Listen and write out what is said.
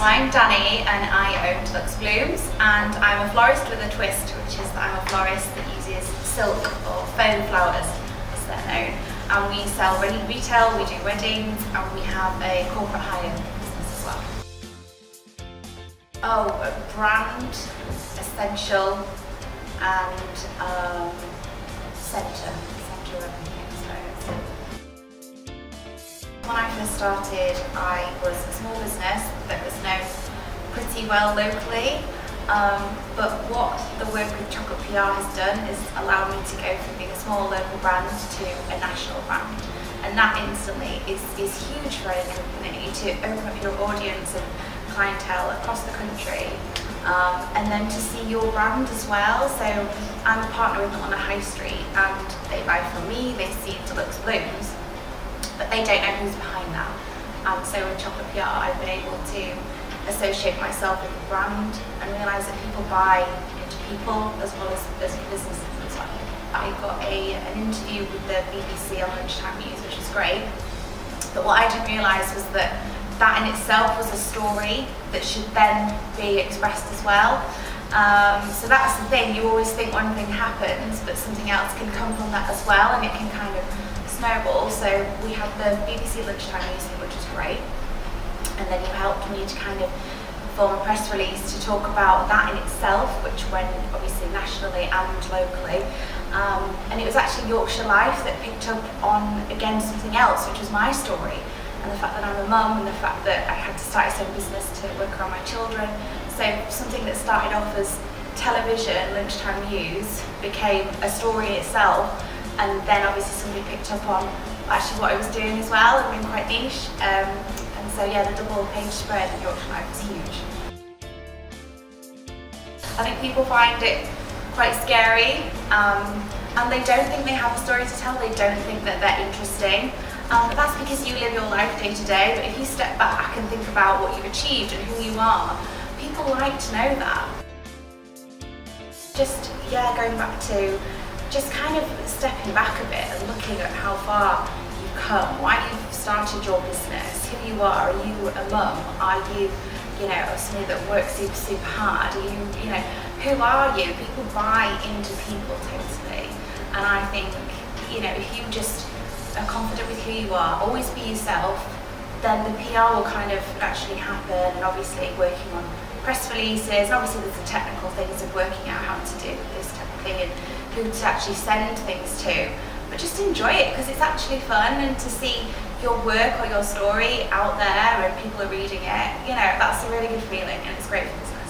I'm Danny and I own Deluxe Blooms, and I'm a florist with a twist, which is that I'm a florist that uses silk or foam flowers, as they're known. And we sell retail, we do weddings, and we have a corporate hire business as well. Oh, brand, essential, and centre of everything. When I first started, I was a small business that was known pretty well locally, but what the work with Chocolate PR has done is allowed me to go from being a small local brand to a national brand. And that instantly is huge for any company, to open up your audience and clientele across the country, and then to see your brand as well. So I'm a partner with them on a high street, and they buy from me, they see Deluxe Blooms, but they don't know who's behind that. And so with Chocolate PR, I've been able to associate myself with the brand and realise that people buy into people as well as businesses as well. I got an interview with the BBC on Lunchtime News, which was great. But what I didn't realise was that in itself was a story that should then be expressed as well. So that's the thing, you always think one thing happens, but something else can come from that as well, and it can kind of snowball. So we had the BBC Lunchtime News, which was great, and then you helped me to kind of form a press release to talk about that in itself, which went obviously nationally and locally, and it was actually Yorkshire Life that picked up on, again, something else, which was my story, and the fact that I'm a mum, and the fact that I had to start a business to work around my children. So something that started off as television, Lunchtime News, became a story in itself. And then obviously somebody picked up on actually what I was doing as well, and being quite niche. And so yeah, the double page spread in Yorkshire Life was huge. I think people find it quite scary, and they don't think they have a story to tell, they don't think that they're interesting. But that's because you live your life day to day, but if you step back and think about what you've achieved and who you are, people like to know that. Just, yeah, going back to just kind of stepping back a bit and looking at how far you've come, why you've started your business, who you are you a mum? Are you, somebody that works super, super hard? Are you know, who are you? People buy into people totally. And I think, if you just are confident with who you are, always be yourself, then the PR will kind of naturally happen, and obviously working on press releases, and obviously there's the technical things of working out how to do this type of thing, and who to actually send things to, but just enjoy it because it's actually fun, and to see your work or your story out there and people are reading it, that's a really good feeling, and it's great for business.